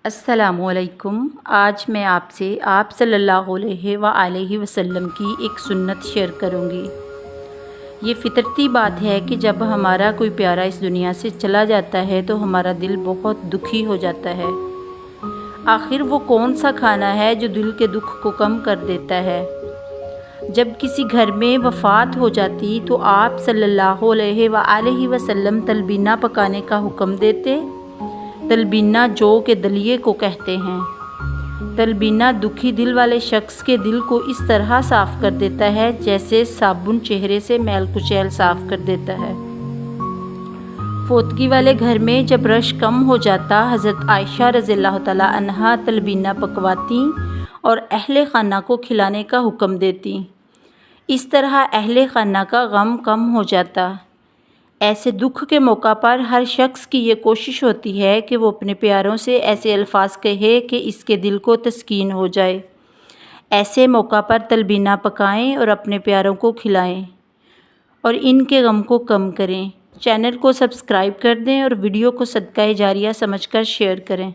السلام علیکم۔ آج میں آپ سے آپ صلی اللہ علیہ وآلہ وسلم کی ایک سنت شیئر کروں گی۔ یہ فطرتی بات ہے کہ جب ہمارا کوئی پیارا اس دنیا سے چلا جاتا ہے تو ہمارا دل بہت دکھی ہو جاتا ہے۔ آخر وہ کون سا کھانا ہے جو دل کے دکھ کو کم کر دیتا ہے؟ جب کسی گھر میں وفات ہو جاتی تو آپ صلی اللہ علیہ وآلہ وسلم تلبینہ پکانے کا حکم دیتے۔ تلبینہ جو کہ دلیے کو کہتے ہیں۔ تلبینہ دکھی دل والے شخص کے دل کو اس طرح صاف کر دیتا ہے جیسے صابن چہرے سے میل کچیل صاف کر دیتا ہے۔ فوتگی والے گھر میں جب رش کم ہو جاتا حضرت عائشہ رضی اللہ تعالی عنہا تلبینہ پکواتی اور اہل خانہ کو کھلانے کا حکم دیتی۔ اس طرح اہل خانہ کا غم کم ہو جاتا۔ ایسے دکھ کے موقع پر ہر شخص کی یہ کوشش ہوتی ہے کہ وہ اپنے پیاروں سے ایسے الفاظ کہے کہ اس کے دل کو تسکین ہو جائے۔ ایسے موقع پر تلبینہ پکائیں اور اپنے پیاروں کو کھلائیں اور ان کے غم کو کم کریں۔ چینل کو سبسکرائب کر دیں اور ویڈیو کو صدقہ جاریہ سمجھ کر شیئر کریں۔